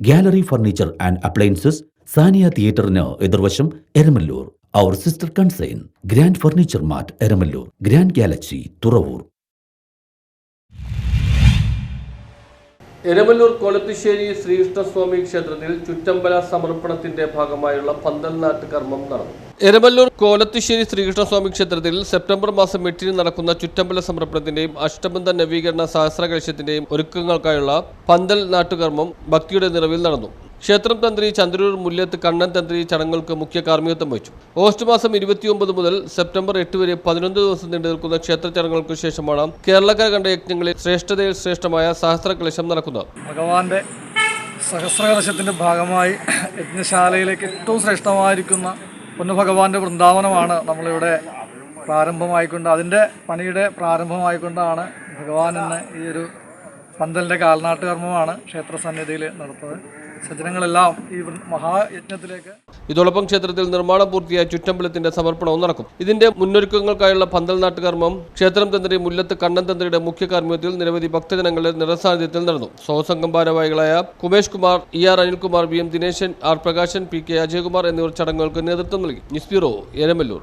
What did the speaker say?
Gallery furniture and appliances, Saniya തിയേറ്ററിന് എതിർവശം, Eramallur. Our sister concern, grand furniture mart, Eramallur. Grand galaxy, Thuravoor. Eramallur Kolathussery Sreekrishnaswamy ക്ഷേത്രത്തിൽ ചുറ്റമ്പല സമർപ്പണത്തിന്റെ ഭാഗമായുള്ള പന്തൽ നാട്ട് കർമ്മം നടന്നു. എരമല്ലൂർ കോലത്തുശ്ശേരി ശ്രീകൃഷ്ണസ്വാമി ക്ഷേത്രത്തിൽ സെപ്റ്റംബർ മാസം 8-ന് നടക്കുന്ന ചുറ്റമ്പല സമർപ്പണത്തിന്റെയും അഷ്ടബന്ധ നവീകരണ സഹസ്രകലശത്തിന്റെയും ഒരുക്കങ്ങൾക്കായുള്ള പന്തൽ നാട്ടുകർമ്മം ഭക്തിയുടെ നിറവിൽ നടന്നു. ക്ഷേത്രം തന്ത്രി ചന്ദ്രൂർ മുല്ലത്ത് കണ്ണൻ തന്ത്രി ചടങ്ങുകൾക്ക് മുഖ്യ കാർമ്മികത്വം വഹിച്ചു. ഓഗസ്റ്റ് മാസം 29 മുതൽ സെപ്റ്റംബർ 8 വരെ 11 ദിവസം നീണ്ടു നിൽക്കുന്ന ക്ഷേത്ര ചടങ്ങുകൾക്ക് ശേഷമാണ് കേരളക്കര കണ്ട യജ്ഞങ്ങളിൽ ശ്രേഷ്ഠതയിൽ ശ്രേഷ്ഠമായ സഹസ്രകലശം നടക്കുന്നത്. ഭഗവാന്റെ സഹസ്രകലശത്തിന്റെ ഭാഗമായി യജ്ഞശാലയിലേക്ക് ഏറ്റവും ശ്രേഷ്ഠമായിരിക്കുന്ന പൊന്നുഭഗവാന്റെ വൃന്ദാവനമാണ് നമ്മളിവിടെ പ്രാരംഭമായിക്കൊണ്ട്, അതിൻ്റെ പണിയുടെ പ്രാരംഭമായിക്കൊണ്ടാണ് ഭഗവാൻ ഇന്ന് ഈ ഒരു പന്തലിൻ്റെ കാൽനാട്ട് കർമ്മമാണ് ക്ഷേത്രസന്നിധിയിൽ നടത്തുന്നത്. സജ്ജനങ്ങളെല്ലാം ഈ മഹായജ്ഞത്തിലേക്ക്. ഇതോടൊപ്പം ക്ഷേത്രത്തിൽ നിർമ്മാണം പൂർത്തിയായ ചുറ്റമ്പലത്തിന്റെ സമർപ്പണവും നടക്കും. ഇതിന്റെ മുന്നൊരുക്കങ്ങൾക്കായുള്ള പന്തൽ നാട്ടുകർമ്മം ക്ഷേത്രം തന്ത്രി മുല്ലത്ത് കണ്ണൻ തന്ത്രിയുടെ മുഖ്യ കാർമ്മികത്വത്തിൽ നിരവധി ഭക്തജനങ്ങളുടെ നിറസാന്നിധ്യത്തിൽ നടന്നു. സഹസംഘം ഭാരവാഹികളായ കുമേഷ് Kumar, ER Anilkumar, VM Dineshan, R Prakashan, PK Ajayakumar എന്നിവർ ചടങ്ങുകൾക്ക് നേതൃത്വം നൽകി. News bureau, Eramallur.